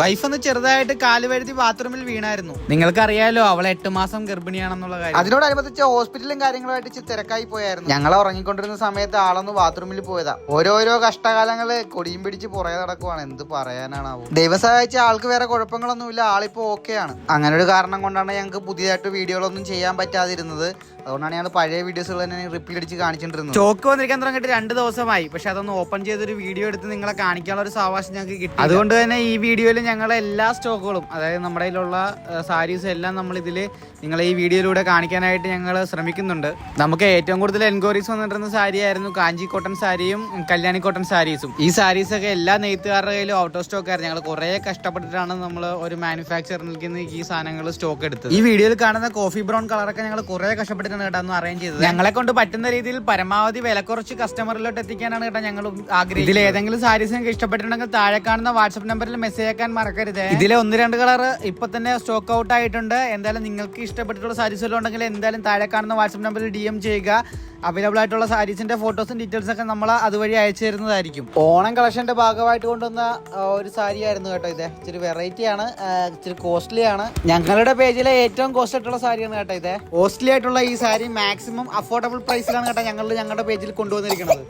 Wife ഒന്ന് ചെറുതായിട്ട് കാലുവഴുതി ബാത്റൂമിൽ വീണായിരുന്നു. നിങ്ങൾക്കറിയാലോ അവൾ 8 മാസം ഗർഭിണിയാണെന്നുള്ള കാര്യം. അതിനോടനുബന്ധിച്ച് ഹോസ്പിറ്റലും കാര്യങ്ങളുമായിട്ട് തിരക്കായി പോയായിരുന്നു. ഞങ്ങൾ ഉറങ്ങിക്കൊണ്ടിരുന്ന സമയത്ത് ആളൊന്ന് ബാത്റൂമിൽ പോയതാ. ഓരോരോ കഷ്ടകാലങ്ങള് കൊടിയും പിടിച്ച് പുറകെ നടക്കുവാണ്. എന്ത് പറയാനാണാവോ. ദൈവം സഹായിച്ച ആൾക്ക് വേറെ കുഴപ്പങ്ങളൊന്നുമില്ല. ആളിപ്പോ ഓക്കെയാണ്. അങ്ങനെ ഒരു കാരണം കൊണ്ടാണ് ഞങ്ങൾക്ക് പുതിയതായിട്ട് വീഡിയോകളൊന്നും ചെയ്യാൻ പറ്റാതിരുന്നത്. അതുകൊണ്ടാണ് ഞങ്ങൾ പഴയ വീഡിയോസുകൾ തന്നെ റിപ്പീറ്റ് അടിച്ച് കാണിച്ചിട്ടുണ്ടായിരുന്നത്. സ്റ്റോക്ക് വന്നിരിക്കാൻ തുടങ്ങിയിട്ട് 2 ദിവസമായി. പക്ഷെ അതൊന്ന് ഓപ്പൺ ചെയ്തൊരു വീഡിയോ എടുത്ത് നിങ്ങളെ കാണിക്കാനുള്ള ഒരു സാവകാശം ഞങ്ങൾക്ക് കിട്ടി. അതുകൊണ്ട് തന്നെ ഈ വീഡിയോയിൽ ഞങ്ങൾ എല്ലാ സ്റ്റോക്കുകളും, അതായത് നമ്മുടെ കയ്യിലുള്ള സാരീസ് എല്ലാം നമ്മൾ ഇതില് നിങ്ങളെ ഈ വീഡിയോയിലൂടെ കാണിക്കാനായിട്ട് ഞങ്ങൾ ശ്രമിക്കുന്നുണ്ട്. നമുക്ക് ഏറ്റവും കൂടുതൽ എൻക്വയറീസ് വന്നിട്ടുള്ള സാരിയായിരുന്നു കാഞ്ചി കോട്ടൺ സാരിയും കല്യാണി കോട്ടൺ സാരീസും. ഈ സാരീസൊക്കെ എല്ലാ നെയ്ത്തുകാരുടെ കയ്യിലും ഔട്ട് ഓഫ് സ്റ്റോക്ക് ആയിരുന്നു. ഞങ്ങൾ കുറെ കഷ്ടപ്പെട്ടിട്ടാണ് നമ്മൾ ഒരു മാനുഫാക്ചറിൽ നിന്ന് ഈ സാധനങ്ങൾ സ്റ്റോക്ക് എടുത്തത്. ഈ വീഡിയോയിൽ കാണുന്ന കോഫി ബ്രൗൺ കളറൊക്കെ ഞങ്ങൾ കുറെ കഷ്ടപ്പെട്ടിട്ടാണ് കേട്ടോ അറേഞ്ച് ചെയ്തത്. ഞങ്ങളെ കൊണ്ട് പറ്റുന്ന രീതിയിൽ പരമാവധി വില കുറച്ച് കസ്റ്റമറിലോട്ട് എത്തിക്കാനാണ് കേട്ടോ ഞങ്ങൾ ആഗ്രഹിക്കുന്നത്. ഇതിൽ ഏതെങ്കിലും സാരീസ് നിങ്ങൾക്ക് ഇഷ്ടപ്പെട്ടിട്ടുണ്ടെങ്കിൽ താഴെ കാണുന്ന വാട്സ്ആപ്പ് നമ്പറിൽ മെസ്സേജ് അയക്കാൻ മറക്കരുത്. ഇതിലെ 1-2 കളർ ഇപ്പൊ തന്നെ സ്റ്റോക്ക് ഔട്ട് ആയിട്ടുണ്ട്. എന്തായാലും നിങ്ങൾക്ക് ഇഷ്ടപ്പെട്ടിട്ടുള്ള സാരീസ് എല്ലാം ഉണ്ടെങ്കിൽ എന്തായാലും താഴെ കാണുന്ന വാട്സ്ആപ്പ് നമ്പറിൽ DM ചെയ്യുക. അവൈലബിൾ ആയിട്ടുള്ള സാരീസിന്റെ ഫോട്ടോസും ഡീറ്റെയിൽസ് ഒക്കെ നമ്മൾ അതുവഴി അയച്ചു തരുന്നതായിരിക്കും. ഓണം കളക്ഷന്റെ ഭാഗമായിട്ട് കൊണ്ടുവന്ന ഒരു സാരി ആയിരുന്നു കേട്ടോ ഇത്. ഇച്ചിരി വെറൈറ്റി ആണ്, ഇച്ചിരി കോസ്റ്റ്ലി ആണ്. ഞങ്ങളുടെ പേജിലെ ഏറ്റവും കോസ്റ്റ് ആയിട്ടുള്ള സാരിയാണ് കേട്ടോ ഇത്. കോസ്റ്റ്ലി ആയിട്ടുള്ള ഈ സാരി മാക്സിമം അഫോർഡബിൾ പ്രൈസിലാണ് കേട്ടോ ഞങ്ങളുടെ പേജിൽ കൊണ്ടുവന്നിരിക്കുന്നത്.